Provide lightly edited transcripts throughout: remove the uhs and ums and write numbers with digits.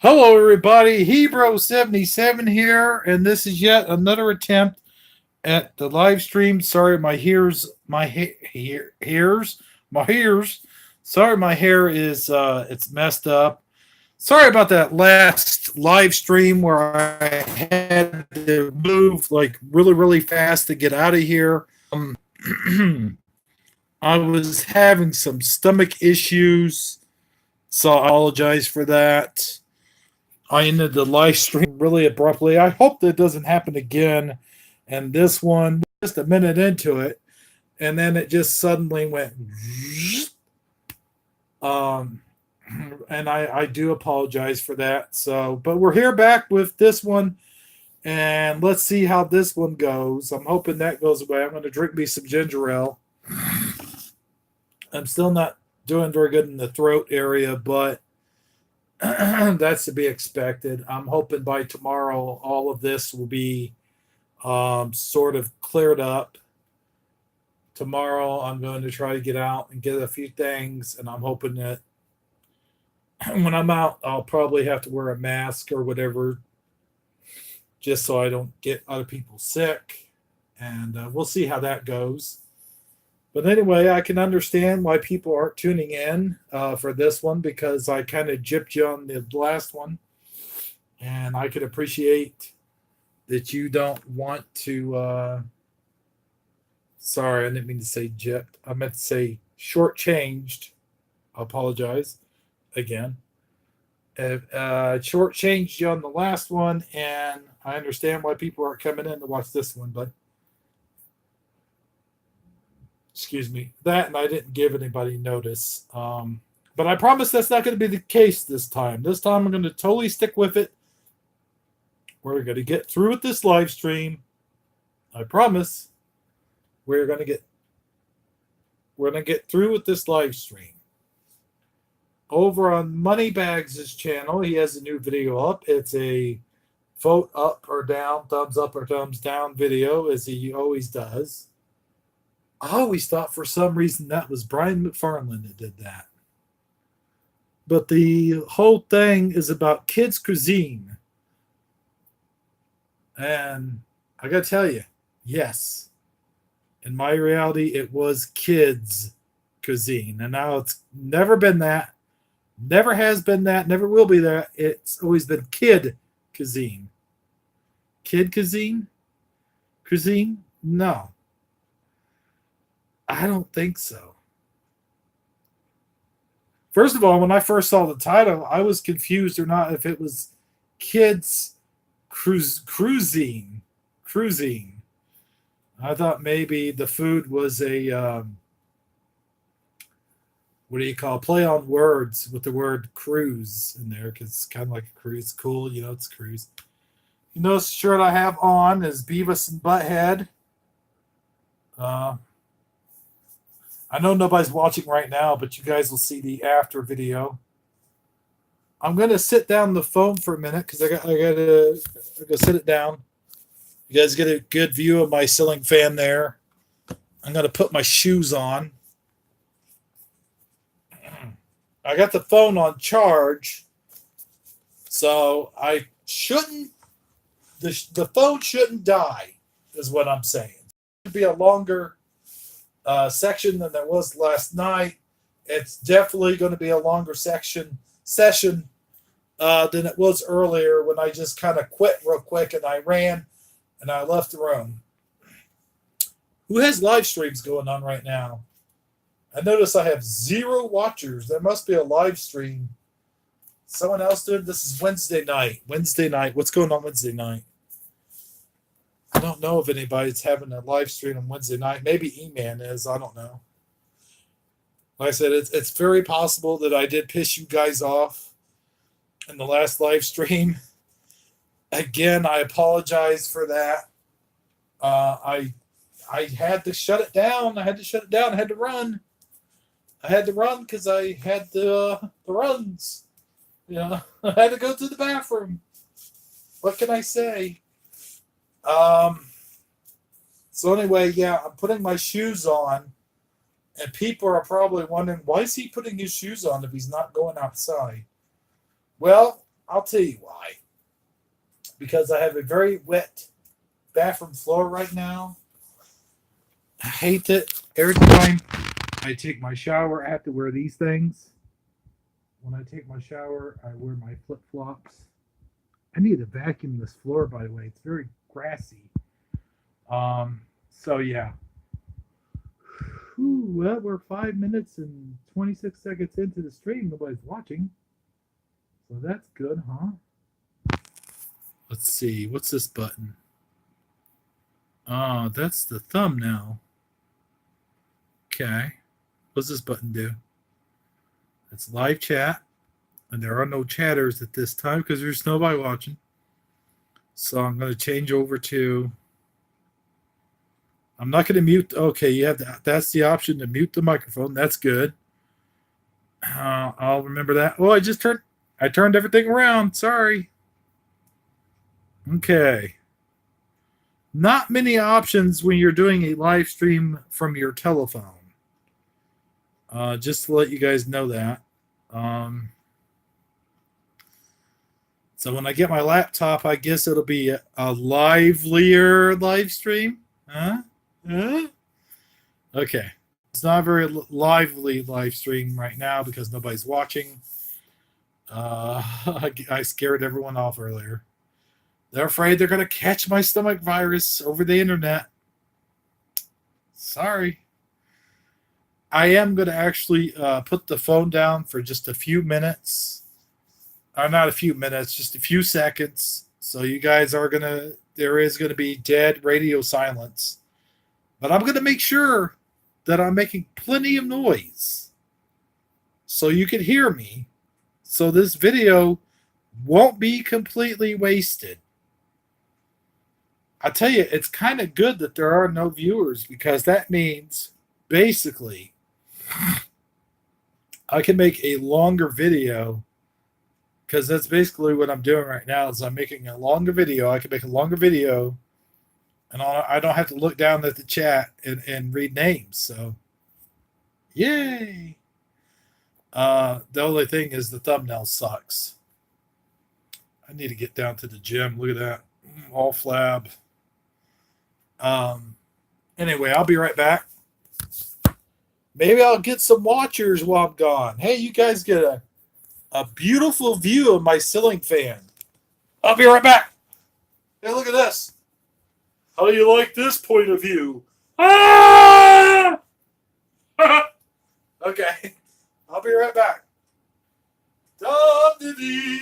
Hello, everybody. Hebro 77 here, and this is yet another attempt at the live stream. Sorry, my ears, my ears. Sorry, my hair is it's messed up. Sorry about that last live stream where I had to move like really fast to get out of here. I was having some stomach issues, so I apologize for that. I ended the live stream really abruptly. I hope that doesn't happen again. And this one, just a minute into it, and then it just suddenly went. Um, and I do apologize for that. So, but we're here back with this one, and let's see how this one goes. I'm hoping that goes away. I'm going to drink me some ginger ale. I'm still not doing very good in the throat area, but that's to be expected. I'm hoping by tomorrow all of this will be sort of cleared up. Tomorrow I'm going to try to get out and get a few things, and I'm hoping that when I'm out, I'll probably have to wear a mask or whatever, just so I don't get other people sick. And we'll see how that goes. But anyway, I can understand why people aren't tuning in for this one because I kind of gypped you on the last one. And I could appreciate that you don't want to. Sorry, I didn't mean to say gypped. I meant to say shortchanged. I apologize again. Shortchanged you on the last one, and I understand why people aren't coming in to watch this one, but excuse me, that, and I didn't give anybody notice. But I promise that's not going to be the case this time. This time I'm going to totally stick with it. We're going to get through with this live stream. I promise we're going to get through with this live stream. Over on Moneybags' channel, he has a new video up. It's a vote up or down, thumbs up or thumbs down video, as he always does. I always thought for some reason that was Brian McFarland that did that. But the whole thing is about kids' cuisine. And I got to tell you, yes, in my reality, it was kids' cuisine. And now it's never been that, never has been that, never will be that. It's always been kid cuisine. Kid cuisine? Cuisine? No. I don't think so. First of all, when I first saw the title, I was confused or not if it was kids cruising. I thought maybe the food was a what do you call play on words with the word cruise in there because it's kind of like a cruise. Cool, it's a cruise. You know, the shirt I have on is Beavis and Butthead. I know nobody's watching right now, but you guys will see the after video. I'm gonna sit down the phone for a minute because I gotta sit it down. You guys get a good view of my ceiling fan there. I'm gonna put my shoes on. I got the phone on charge, so I shouldn't. The phone shouldn't die, is what I'm saying. It should be a longer section than there was last night. It's definitely going to be a longer session than it was earlier when I just kind of quit real quick and I ran and I left the room. Who has live streams going on right now? I notice I have 0 watchers. There must be a live stream. Someone else doing this is Wednesday night. What's going on Wednesday night? I don't know if anybody's having a live stream on Wednesday night. Maybe E-Man is. I don't know. Like I said, it's very possible that I did piss you guys off in the last live stream. Again, I apologize for that. I had to shut it down. I had to run. I had to run because I had the runs. I had to go to the bathroom. What can I say? So anyway, yeah, I'm putting my shoes on, and people are probably wondering, why is he putting his shoes on if he's not going outside? Well, I'll tell you why. Because I have a very wet bathroom floor right now. I hate it. Every time I take my shower, I have to wear these things. When I take my shower, I wear my flip flops. I need to vacuum this floor, by the way. It's very grassy. So yeah. Whew, well, we're 5 minutes and 26 seconds into the stream. Nobody's watching. So that's good, huh? Let's see. What's this button? Oh, that's the thumbnail. Okay. What's this button do? It's live chat. And there are no chatters at this time because there's nobody watching. So I'm going to change over to. I'm not going to mute. Okay, you have that. That's the option to mute the microphone. That's good. I'll remember that. Oh, I turned everything around. Sorry. Okay. Not many options when you're doing a live stream from your telephone. Just to let you guys know that. So when I get my laptop, I guess it'll be a livelier live stream. Huh? Okay. It's not a very lively live stream right now because nobody's watching. I scared everyone off earlier. They're afraid they're going to catch my stomach virus over the internet. Sorry. I am going to actually put the phone down for just a few minutes. Or not a few minutes, just a few seconds. So you guys there is going to be dead radio silence. But I'm going to make sure that I'm making plenty of noise so you can hear me. So this video won't be completely wasted. I tell you, it's kind of good that there are no viewers because that means basically I can make a longer video because that's basically what I'm doing right now is I'm making a longer video. I can make a longer video and I don't have to look down at the chat and read names. So, yay. The only thing is the thumbnail sucks. I need to get down to the gym. Look at that. All flab. Anyway, I'll be right back. Maybe I'll get some watchers while I'm gone. Hey, you guys get a beautiful view of my ceiling fan. I'll be right back. Hey, look at this. How do you like this point of view? Ah! Okay. I'll be right back. Dum-de-dee,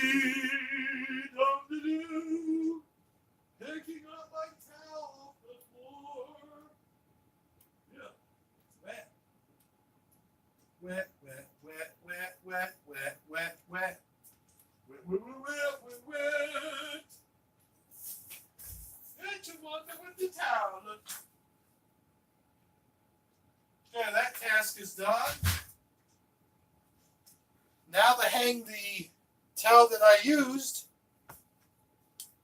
dum-de-doo. Picking up my towel off the floor. Yeah, it's wet. Wet, wet, wet, wet, wet, wet, wet, wet. Wet, wet, wet, wet, wet. Hit your mother with the towel. Yeah, that task is done. Now to hang the towel that I used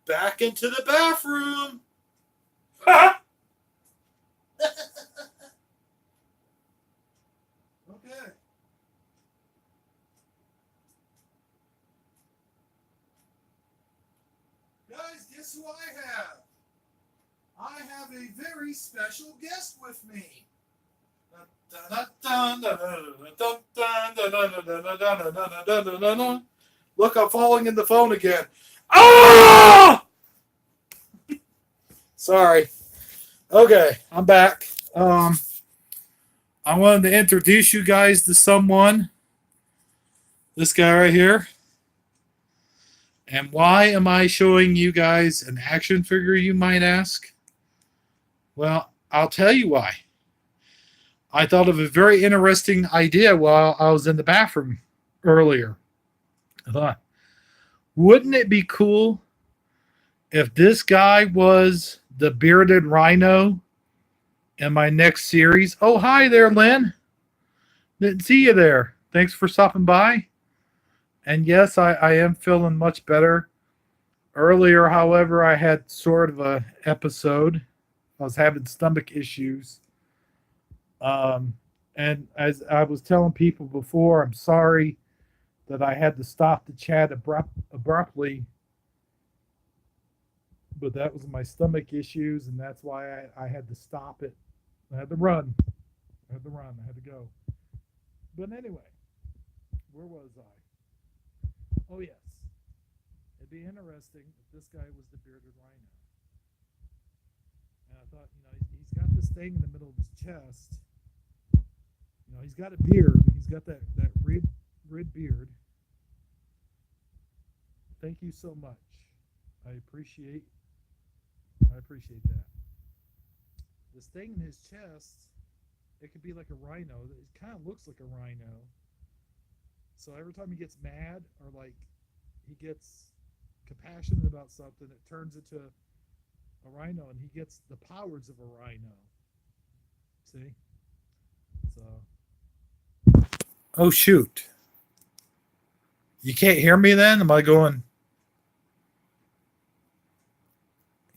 back into the bathroom. Okay. Guys, guess who I have? I have a very special guest with me. Look, I'm falling in the phone again. Ah! Sorry. Okay, I'm back. I wanted to introduce you guys to someone. This guy right here. And why am I showing you guys an action figure, you might ask? Well, I'll tell you why. I thought of a very interesting idea while I was in the bathroom earlier. I thought, wouldn't it be cool if this guy was the bearded rhino in my next series? Oh, hi there, Lynn. Didn't see you there. Thanks for stopping by. And yes, I am feeling much better. Earlier, however, I had sort of an episode. I was having stomach issues. And as I was telling people before, I'm sorry that I had to stop the chat abruptly, but that was my stomach issues, and that's why I had to stop it. I had to run. I had to run. I had to go. But anyway, where was I? Oh, yes. It'd be interesting if this guy was the bearded rhino. And I thought, he's got this thing in the middle of his chest. He's got a beard. He's got that red beard. Thank you so much. I appreciate that. This thing in his chest, it could be like a rhino. It kind of looks like a rhino. So every time he gets mad or like he gets compassionate about something, it turns into a rhino, and he gets the powers of a rhino. See? So. Oh, shoot. You can't hear me then? Am I going?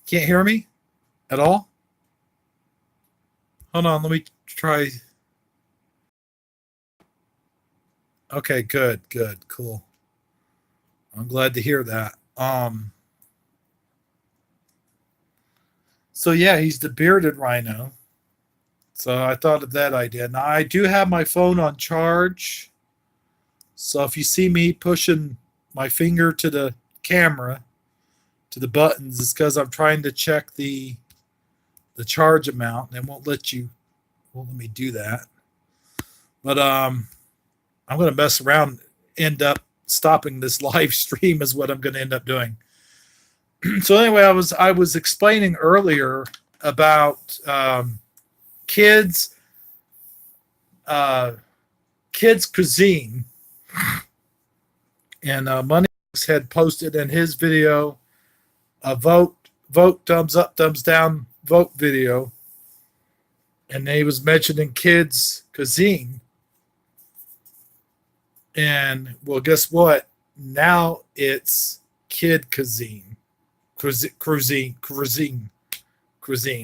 Can't hear me at all? Hold on, let me try. Okay, good, cool. I'm glad to hear that. So yeah, he's the bearded rhino. So I thought of that idea. Now I do have my phone on charge. So if you see me pushing my finger to the camera, to the buttons, it's because I'm trying to check the charge amount, and it won't let me do that. But I'm going to mess around, end up stopping this live stream is what I'm going to end up doing. So anyway, I was explaining earlier about kids cuisine, and Money had posted in his video a vote, thumbs up, thumbs down, vote video, and he was mentioning kids cuisine. And well, guess what? Now it's kid cuisine. Cuisine.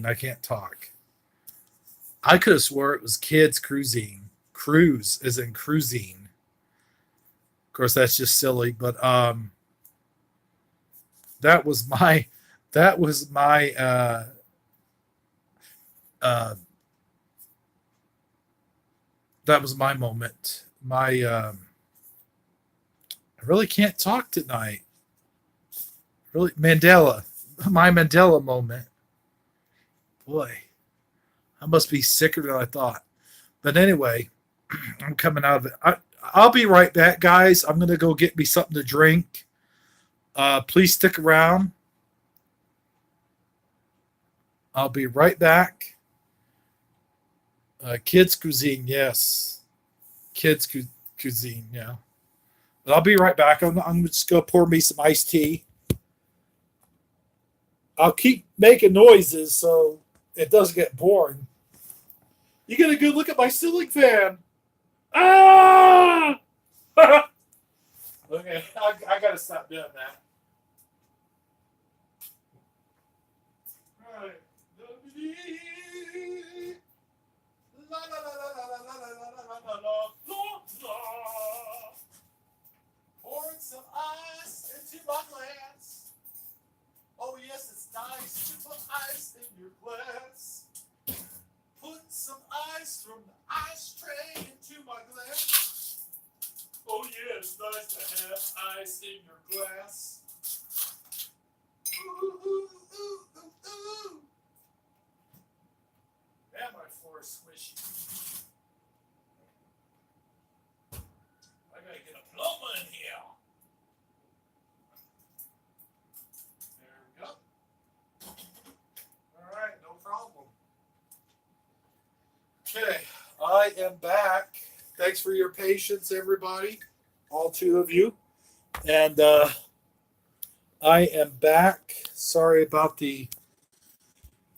I can't talk. I could have swore it was kids cuisine. Cruise as in cruising. Of course, that's just silly, but that was my moment. I really can't talk tonight. Really, my Mandela moment. Boy, I must be sicker than I thought. But anyway, I'm coming out of it. I'll be right back, guys. I'm going to go get me something to drink. Please stick around. I'll be right back. Kids cuisine, yes. Kids cuisine, yeah. But I'll be right back. I'm just going to pour me some iced tea. I'll keep making noises so it doesn't get boring. You get a good look at my ceiling fan. Ah! Okay, I got to stop doing that. All right. Pouring some ice into my glass. Oh yes, it's nice to put ice in your glass. Put some ice from the ice tray into my glass. Oh yeah, it's nice to have ice in your glass. Ooh, ooh, ooh, ooh, ooh. Man, my floor is squishy. I gotta get a plumber in here. There we go. All right, no problem. Okay, I am back. Thanks for your patience, everybody, all two of you. And I am back. Sorry about the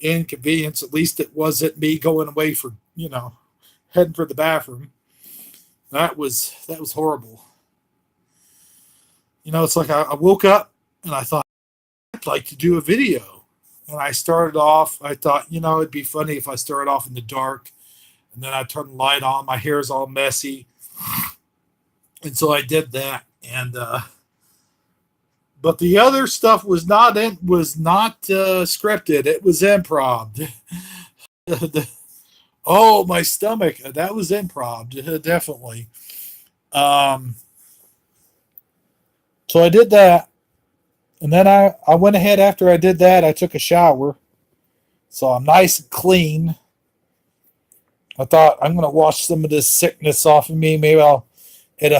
inconvenience. At least it wasn't me going away for, heading for the bathroom. That was horrible. It's like I woke up and I thought I'd like to do a video. And I started off, I thought, it'd be funny if I started off in the dark and then I turn the light on. My hair's all messy. And so I did that. And but the other stuff was not scripted. It was improv. Oh, my stomach. That was improv, definitely. Um, so I did that. And then I went ahead after I did that. I took a shower. So I'm nice and clean. I thought I'm going to wash some of this sickness off of me. It'll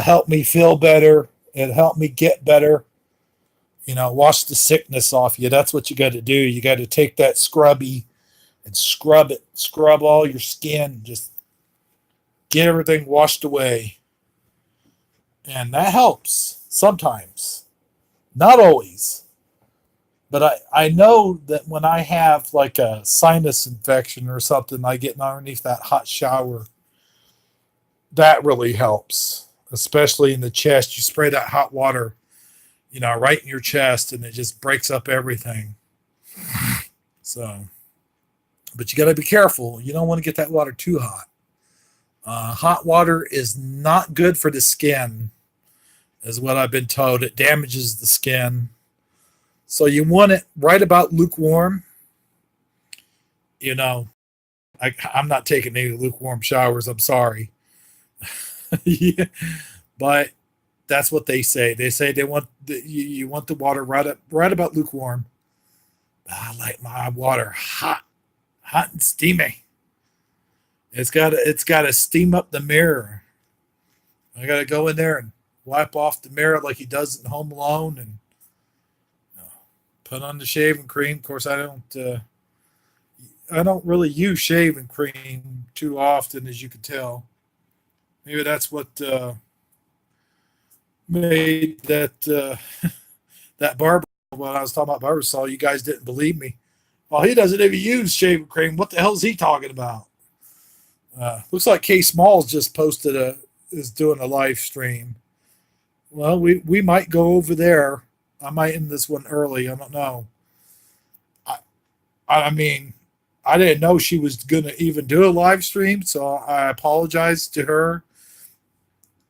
help me feel better. It'll help me get better. Wash the sickness off you. That's what you got to do. You got to take that scrubby and scrub it. Scrub all your skin. Just get everything washed away. And that helps sometimes. Not always. But I know that when I have like a sinus infection or something, I get underneath that hot shower. That really helps, especially in the chest. You spray that hot water, right in your chest, and it just breaks up everything. So, but you got to be careful. You don't want to get that water too hot. Hot water is not good for the skin, is what I've been told. It damages the skin. So you want it right about lukewarm. I'm not taking any lukewarm showers. I'm sorry. Yeah, but that's what they say. They say you want the water right about lukewarm. I like my water hot and steamy. It's got to steam up the mirror. I got to go in there and wipe off the mirror like he does in Home Alone, and put on the shaving cream. Of course, I don't really use shaving cream too often, as you can tell. Maybe that's what made that barber, when I was talking about barber saw, you guys didn't believe me. Well, he doesn't even use shaving cream. What the hell is he talking about? Looks like K Smalls just is doing a live stream. Well, we might go over there. I might end this one early. I don't know. I I mean, I didn't know she was going to even do a live stream, so I apologize to her.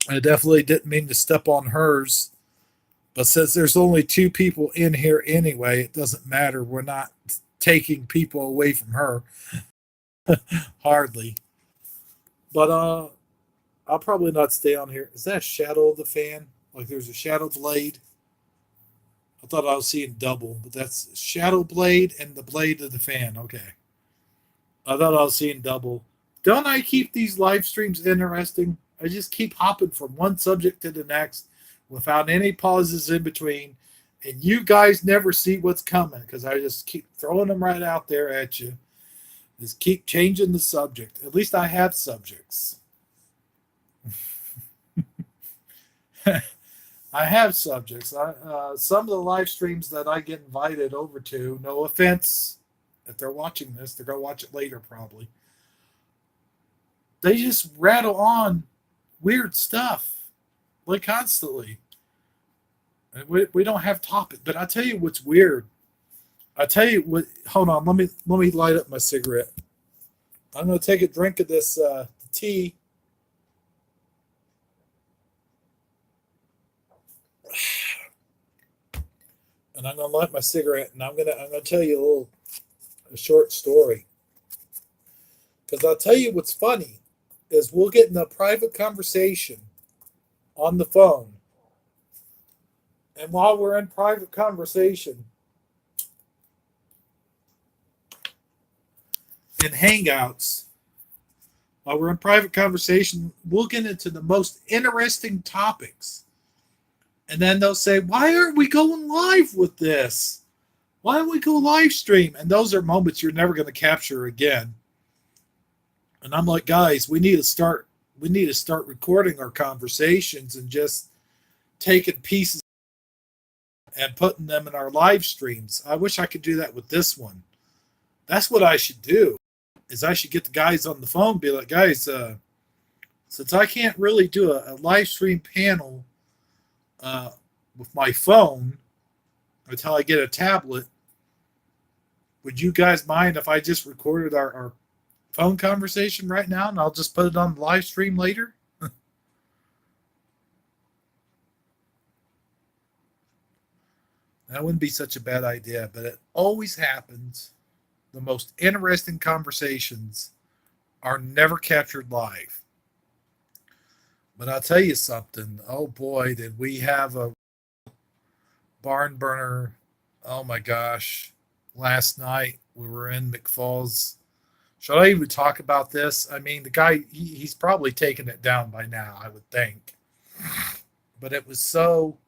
I definitely didn't mean to step on hers. But since there's only two people in here anyway, it doesn't matter. We're not taking people away from her. Hardly. But I'll probably not stay on here. Is that a shadow of the fan? Like there's a shadow blade? I thought I was seeing double, but that's shadow blade and the blade of the fan. Okay. I thought I was seeing double. Don't I keep these live streams interesting? I just keep hopping from one subject to the next without any pauses in between. And you guys never see what's coming because I just keep throwing them right out there at you. Just keep changing the subject. At least I have subjects. I have subjects. Some of the live streams that I get invited over to, no offense, if they're watching this, they're going to watch it later probably. They just rattle on weird stuff, like constantly. And we don't have topic, but I'll tell you what's weird. I'll tell you what. Hold on, let me light up my cigarette. I'm going to take a drink of this tea. And I'm gonna light my cigarette, and I'm gonna tell you a short story. Because I'll tell you what's funny is we'll get in a private conversation on the phone, and while we're in private conversation in Hangouts, while we're in private conversation, we'll get into the most interesting topics. And then they'll say, why aren't we going live with this? Why don't we go live stream? And those are moments you're never going to capture again. And I'm like, guys, we need to start recording our conversations and just taking pieces and putting them in our live streams. I wish I could do that with this one. That's what I should do. Is I should get the guys on the phone and be like, guys, since I can't really do a live stream panel with my phone until I get a tablet, would you guys mind if I just recorded our phone conversation right now and I'll just put it on the live stream later? That wouldn't be such a bad idea, but it always happens. The most interesting conversations are never captured live. But I'll tell you something. Oh boy, did we have a barn burner. Oh my gosh. Last night we were in McFalls. Should I even talk about this? I mean, the guy, he's probably taken it down by now, I would think. But it was so.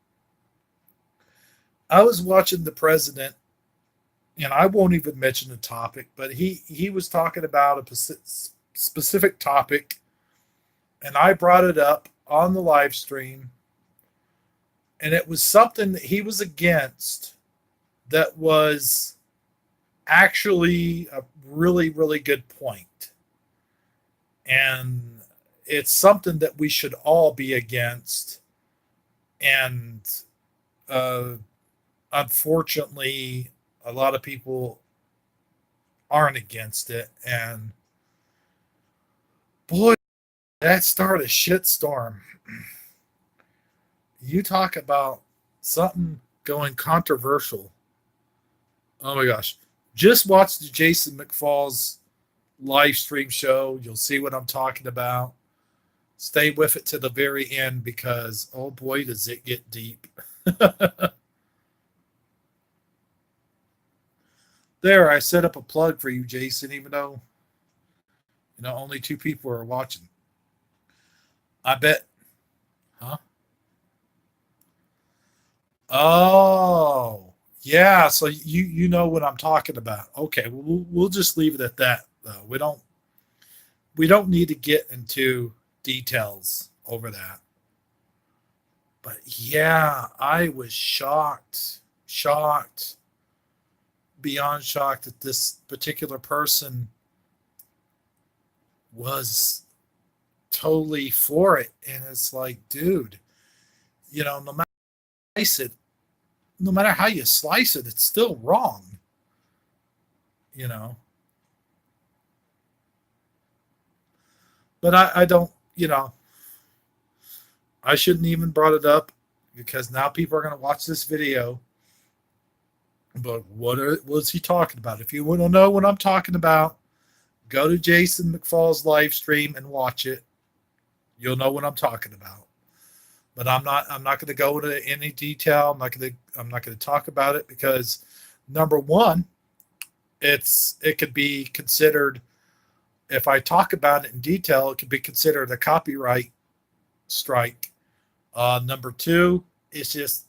I was watching the president, and I won't even mention the topic, but he was talking about a specific topic, and I brought it up on the live stream, and it was something that he was against that was actually a really, really good point. And it's something that we should all be against. And uh, unfortunately, a lot of people aren't against it. And boy, that started a shitstorm. You talk about something going controversial. Oh my gosh. Just watch the Jason McFalls live stream show. You'll see what I'm talking about. Stay with it to the very end because, oh boy, does it get deep. There, I set up a plug for you, Jason, even though, only two people are watching. I bet. Huh? Oh, yeah. So you know what I'm talking about. Okay, well, we'll just leave it at that, though. We don't need to get into details over that. But yeah, I was shocked, beyond shocked that this particular person was totally for it. And it's like, dude, no matter slice it, no matter how you slice it, it's still wrong. You know. But I don't, I shouldn't even brought it up because now people are going to watch this video. But what was he talking about? If you want to know what I'm talking about, go to Jason McFall's live stream and watch it. You'll know what I'm talking about. But I'm not going to go into any detail. I'm not going to talk about it because number one, it could be considered, if I talk about it in detail, it could be considered a copyright strike. Number two, it's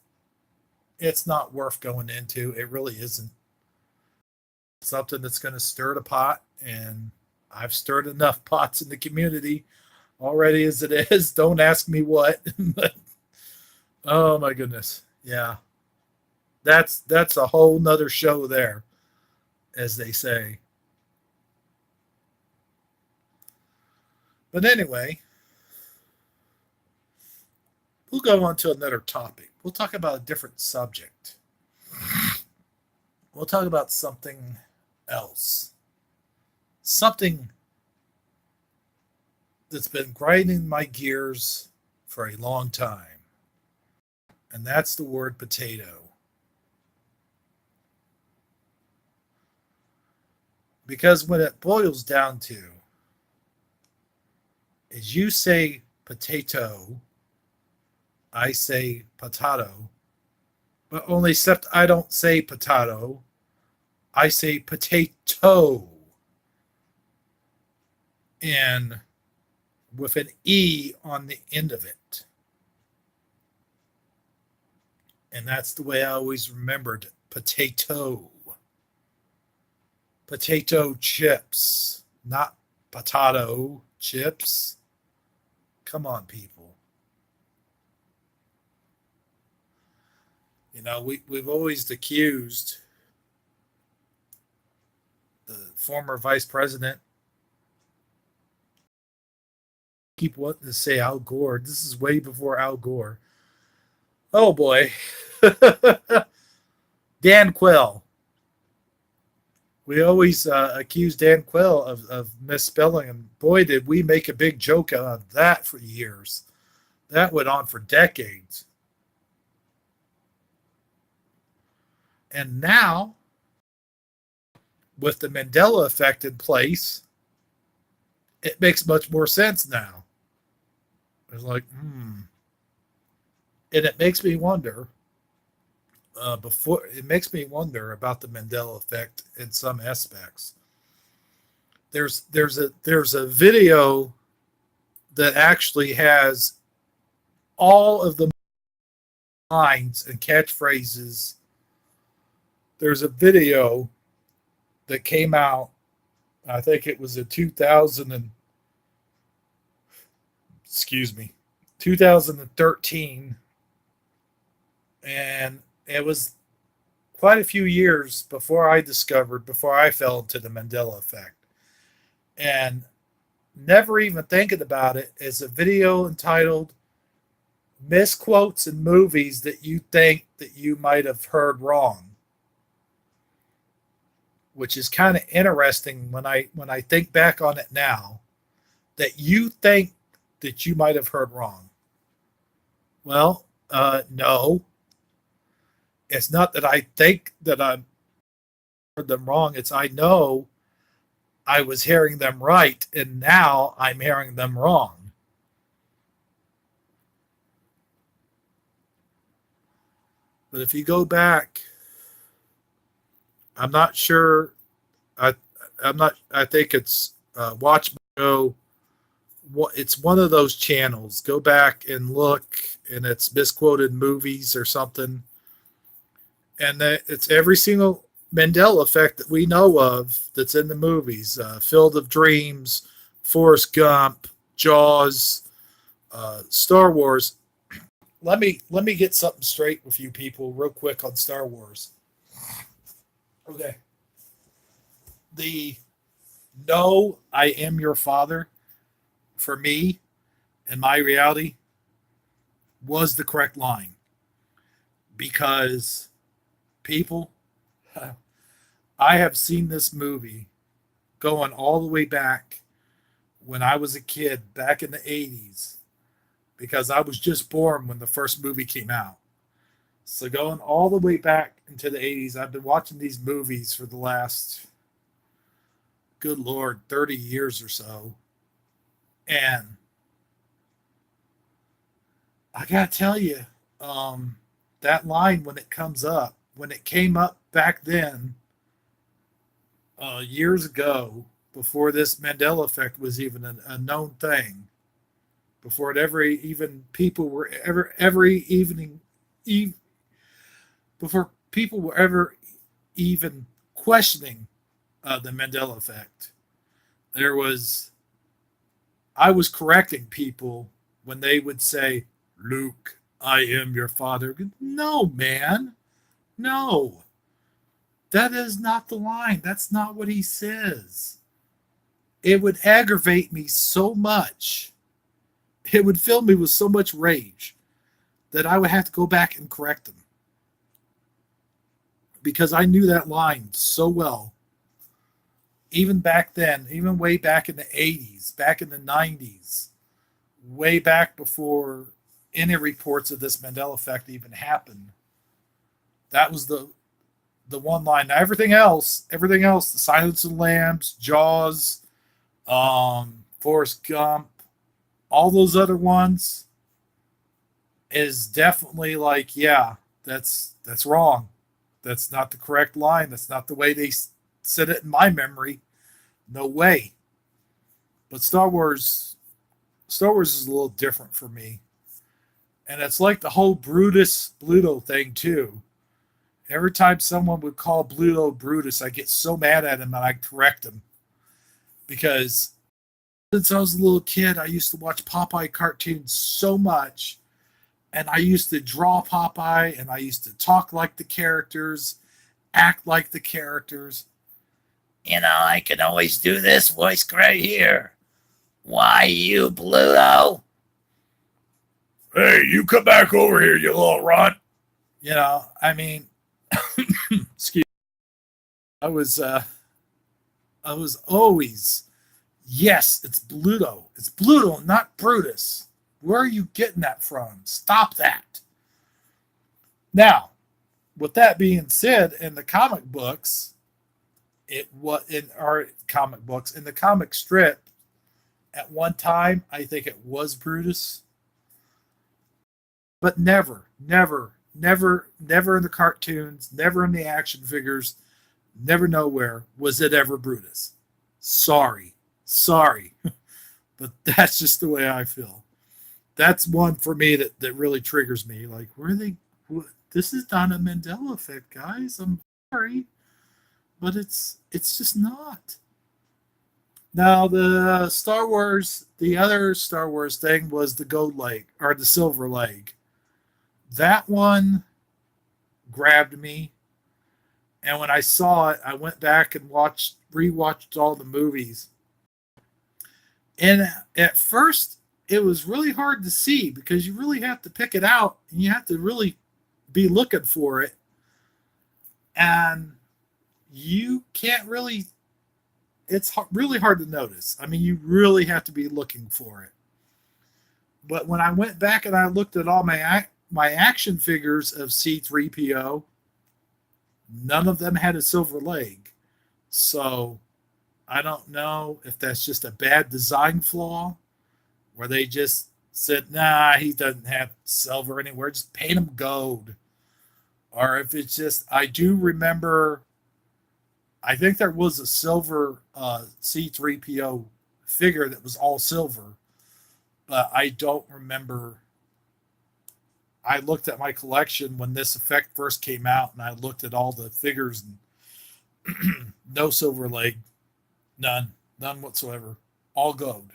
not worth going into. It really isn't. Something that's going to stir the pot, and I've stirred enough pots in the community already as it is. Don't ask me what. Oh my goodness. Yeah. That's a whole nother show there, as they say. But anyway, we'll go on to another topic. We'll talk about a different subject. We'll talk about something else. Something that's been grinding my gears for a long time. And that's the word potato. Because when it boils down to is you say potato, I say potato, but only except I don't say potato, I say potato. And with an E on the end of it. And that's the way I always remembered potato. Potato chips, not potato chips. Come on, people. We've always accused the former vice president. Keep wanting to say Al Gore. This is way before Al Gore. Oh boy. Dan Quayle. We always accuse Dan Quayle of misspelling, and boy, did we make a big joke out of that for years. That went on for decades. And now, with the Mandela effect in place, it makes much more sense now. It's like, and it makes me wonder. It makes me wonder about the Mandela effect in some aspects. There's a video that actually has all of the lines and catchphrases. There's a video that came out. I think it was in 2013, and it was quite a few years before I fell into the Mandela effect. And never even thinking about it, is a video entitled Misquotes in Movies That You Think That You Might Have Heard Wrong, which is kind of interesting when I think back on it now, that you think that you might have heard wrong. Well, no. It's not that I think that I heard them wrong. It's I know I was hearing them right, and now I'm hearing them wrong. But if you go back, I'm not sure. I'm not. I think it's Watch Go. It's one of those channels. Go back and look, and it's misquoted movies or something. And it's every single Mandela effect that we know of that's in the movies. Field of Dreams, Forrest Gump, Jaws, Star Wars. Let me get something straight with you people real quick on Star Wars. Okay. The "No, I am your father," for me and my reality, was the correct line. Because people, I have seen this movie going all the way back when I was a kid, back in the 80s, because I was just born when the first movie came out. So going all the way back into the 80s, I've been watching these movies for the last, good Lord, 30 years or so. And I got to tell you, that line, when it comes up, when it came up back then, years ago, before this Mandela effect was even a known thing, before it ever even people were ever every evening, before people were ever even questioning the Mandela effect, I was correcting people when they would say, "Luke, I am your father." No, man, no. That is not the line. That's not what he says. It would aggravate me so much. It would fill me with so much rage that I would have to go back and correct him. Because I knew that line so well. Even back then, even way back in the 80s, back in the 90s, way back before any reports of this Mandela effect even happened. That was the one line. Now, everything else, The Silence of the Lambs, Jaws, Forrest Gump, all those other ones is definitely like, yeah, that's wrong. That's not the correct line. That's not the way they said it in my memory. No way. But Star Wars is a little different for me. And it's like the whole Bluto thing too. Every time someone would call Bluto Brutus, I get so mad at him and I correct him. Because since I was a little kid, I used to watch Popeye cartoons so much. And I used to draw Popeye, and I used to talk like the characters, act like the characters. You know, I can always do this voice right here. "Why, you Bluto? Hey, you come back over here, you little runt." You know, I mean, excuse me. I was always, yes, it's Bluto. It's Bluto, not Brutus. Where are you getting that from? Stop that. Now, with that being said, in the comic books, it was in our comic books, in the comic strip, at one time, I think it was Brutus, but never in the cartoons, never in the action figures, never nowhere was it ever Brutus. Sorry, but that's just the way I feel. That's one for me that really triggers me. Like, where are they? What, this is not a Mandela effect, guys. I'm sorry, but it's just not. Now the other Star Wars thing was the gold leg or the silver leg. That one grabbed me, and when I saw it, I went back and rewatched all the movies. And at first, it was really hard to see because you really have to pick it out and you have to really be looking for it. And you can't really, it's really hard to notice. I mean, you really have to be looking for it. But when I went back and I looked at all my action figures of C3PO, none of them had a silver leg. So I don't know if that's just a bad design flaw where they just said, nah, he doesn't have silver anywhere, just paint him gold. Or if it's just, I do remember, I think there was a silver C3PO figure that was all silver, but I don't remember. I looked at my collection when this effect first came out and I looked at all the figures and no silver leg, none whatsoever, all gold.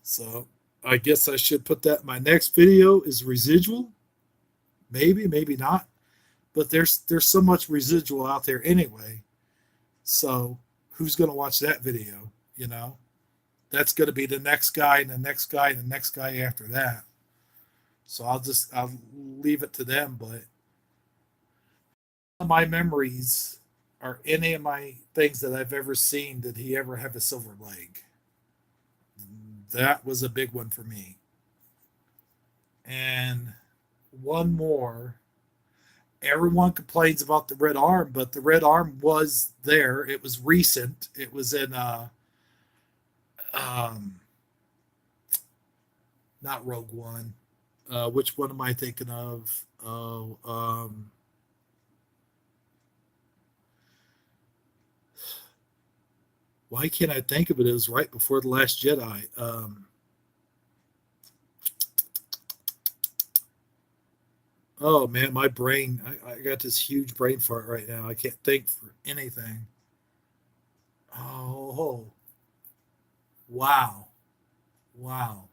So I guess I should put that in my next video is residual. Maybe not. But there's so much residual out there anyway. So who's going to watch that video? You know, that's going to be the next guy and the next guy and the next guy after that. So I'll leave it to them. But my memories are any of my things that I've ever seen. Did he ever have a silver leg? That was a big one for me. And one more. Everyone complains about the red arm, but the red arm was there. It was recent. It was in not Rogue One. Which one am I thinking of? Why can't I think of it? It was right before The Last Jedi. Oh man, my brain, I got this huge brain fart right now. I can't think for anything. Oh, wow. Wow.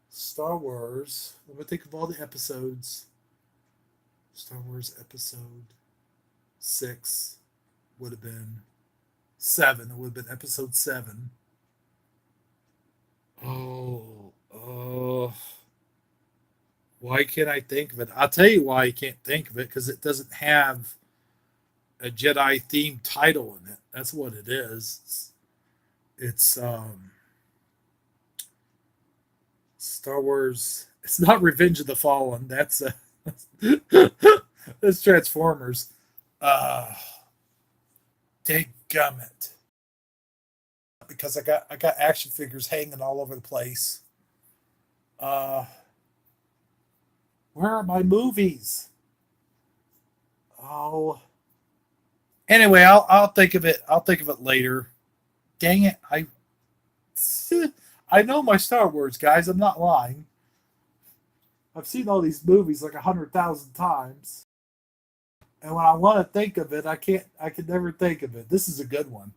Star Wars. Let me think of all the episodes. Star Wars episode 6 would have been 7. It would have been episode 7. Oh. Why can't I think of it? I'll tell you why I can't think of it, because it doesn't have a Jedi themed title in it. That's what it is. It's Star Wars. It's not Revenge of the Fallen. That's that's Transformers. Dadgummit. Because I got action figures hanging all over the place. Where are my movies? Oh. Anyway, I'll think of it. I'll think of it later. Dang it! I know my Star Wars, guys. I'm not lying. I've seen all these movies like 100,000 times, and when I want to think of it, I can't. I can never think of it. This is a good one.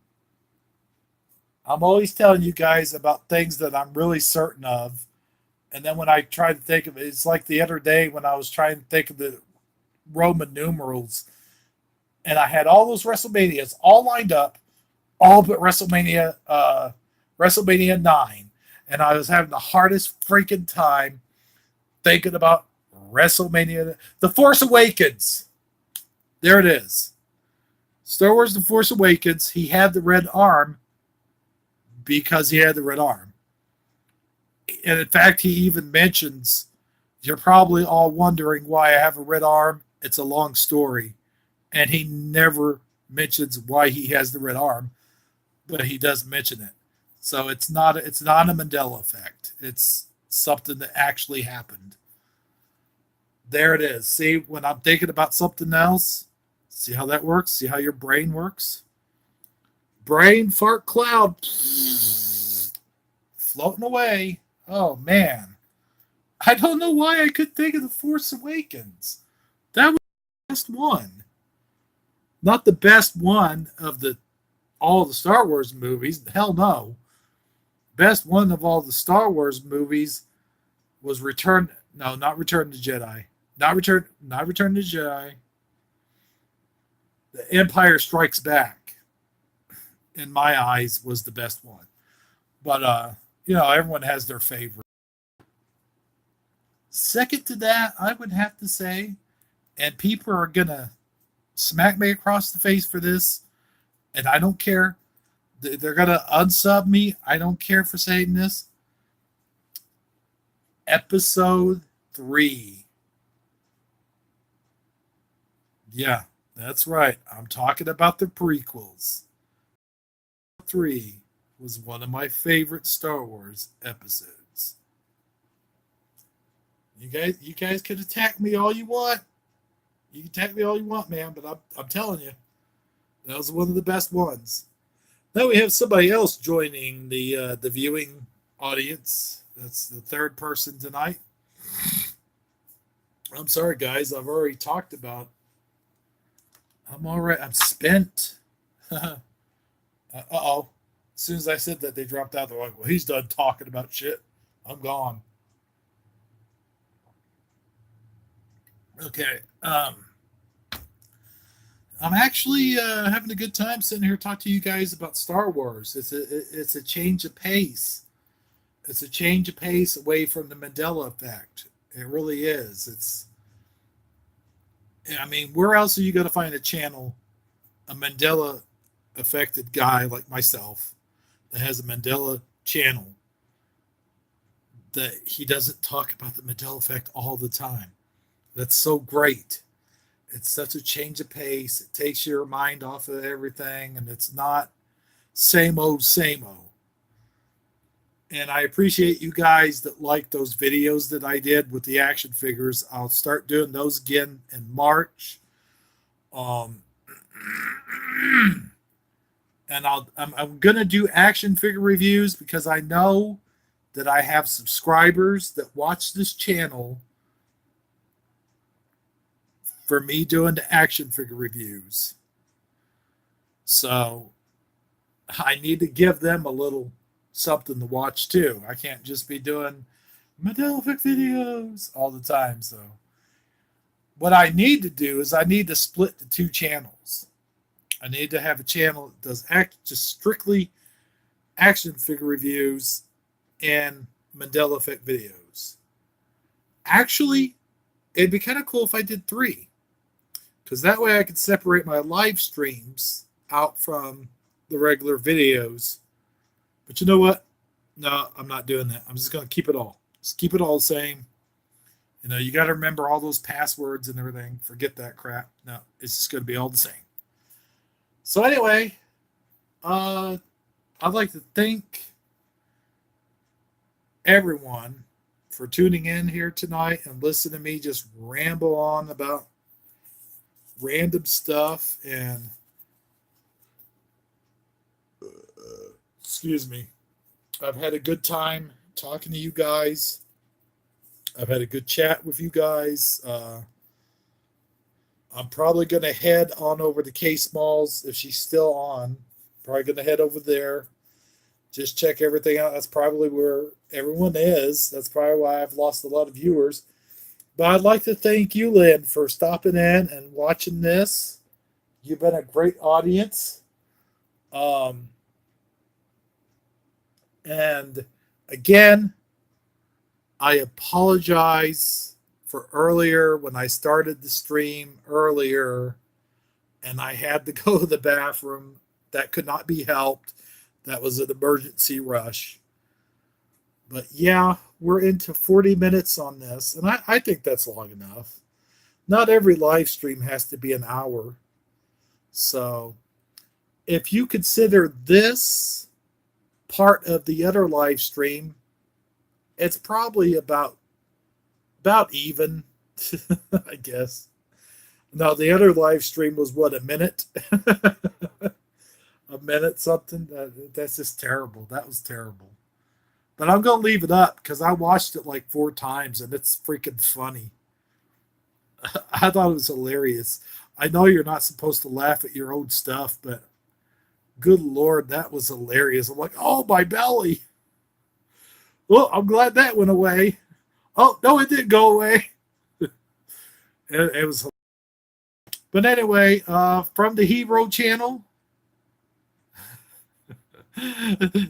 I'm always telling you guys about things that I'm really certain of. And then when I try to think of it, it's like the other day when I was trying to think of the Roman numerals, and I had all those WrestleManias all lined up, all but WrestleMania 9, and I was having the hardest freaking time thinking about WrestleMania, The Force Awakens. There it is, Star Wars: The Force Awakens. He had the red arm because he had the red arm. And in fact, he even mentions You're probably all wondering why I have a red arm. It's a long story. And he never mentions why he has the red arm, but he does mention it. So it's not a Mandela effect. It's something that actually happened. There it is. See, when I'm thinking about something else, see how that works? See how your brain works? Brain fart cloud floating away. Oh man. I don't know why I could think of The Force Awakens. That was the best one. Not the best one of the all the Star Wars movies. Hell no. Best one of all the Star Wars movies was Return. No, not Return to Jedi. Not Return to Jedi. The Empire Strikes Back, in my eyes, was the best one. But everyone has their favorite. Second to that, I would have to say, and people are gonna smack me across the face for this, and I don't care. They're gonna unsub me. I don't care for saying this. Episode 3. Yeah, that's right. I'm talking about the prequels. 3 was one of my favorite Star Wars episodes. You guys can attack me all you want. You can attack me all you want, man, but I'm telling you, that was one of the best ones. Now we have somebody else joining the viewing audience. That's the third person tonight. I'm sorry, guys. I've already talked about. I'm all right. I'm spent. Uh-oh. As soon as I said that, they dropped out. They're like, well, he's done talking about shit. I'm gone. Okay. I'm actually having a good time sitting here talking to you guys about Star Wars. It's a change of pace. It's a change of pace away from the Mandela effect. It really is. I mean, where else are you going to find a channel, a Mandela affected guy like myself, that has a Mandela channel, that he doesn't talk about the Mandela effect all the time? That's so great. It's such a change of pace. It takes your mind off of everything, and it's not same old, same old. And I appreciate you guys that like those videos that I did with the action figures. I'll start doing those again in March. Um, and I'm gonna do action figure reviews because I know that I have subscribers that watch this channel for me doing the action figure reviews. So I need to give them a little something to watch too. I can't just be doing Mandela effect videos all the time. So what I need to do is I need to split the two channels. I need to have a channel that does just strictly action figure reviews and Mandela effect videos. Actually, it'd be kind of cool if I did 3, because that way I could separate my live streams out from the regular videos. But you know what? No, I'm not doing that. I'm just going to keep it all. Just keep it all the same. You got to remember all those passwords and everything. Forget that crap. No, it's just going to be all the same. So anyway, I'd like to thank everyone for tuning in here tonight and listening to me just ramble on about random stuff. And excuse me, I've had a good time talking to you guys. I've had a good chat with you guys. I'm probably going to head on over to K Smalls if she's still on. Probably going to head over there. Just check everything out. That's probably where everyone is. That's probably why I've lost a lot of viewers. But I'd like to thank you, Lynn, for stopping in and watching this. You've been a great audience. And again, I apologize for earlier when I started the stream earlier and I had to go to the bathroom. That could not be helped. That was an emergency rush. But yeah, we're into 40 minutes on this, and I think that's long enough. Not every live stream has to be an hour. So if you consider this part of the other live stream, it's probably about even, I guess. Now the other live stream was what, a minute, a minute something. That's just terrible. That was terrible. But I'm gonna leave it up because I watched it like 4 times and it's freaking funny. I thought it was hilarious. I know you're not supposed to laugh at your own stuff, but good lord, that was hilarious. I'm like, oh my belly. Well, I'm glad that went away. Oh no, it didn't go away. It was. But anyway, from the Hebro channel.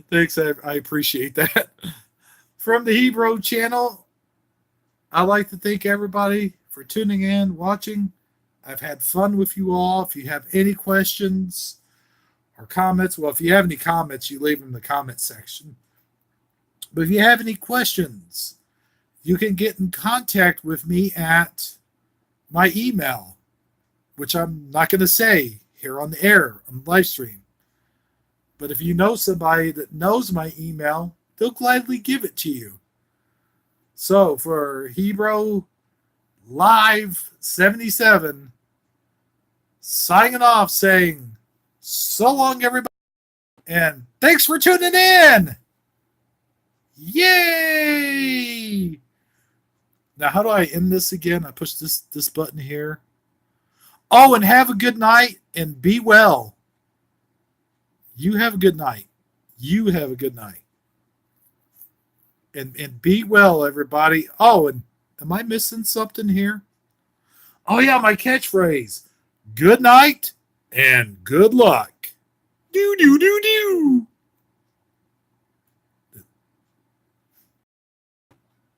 Thanks, I appreciate that. From the Hebro channel, I'd like to thank everybody for tuning in, watching. I've had fun with you all. If you have any questions or comments, well, if you have any comments, you leave them in the comment section. But if you have any questions, you can get in contact with me at my email, which I'm not going to say here on the air, on the live stream. But if you know somebody that knows my email, they'll gladly give it to you. So for Hebro Live 77, signing off saying, so long, everybody, and thanks for tuning in. Yay! Now, how do I end this again? I push this button here. Oh, and have a good night and be well. You have a good night. You have a good night. And be well, everybody. Oh, and am I missing something here? Oh, yeah, my catchphrase. Good night and good luck. Do, do, do, do.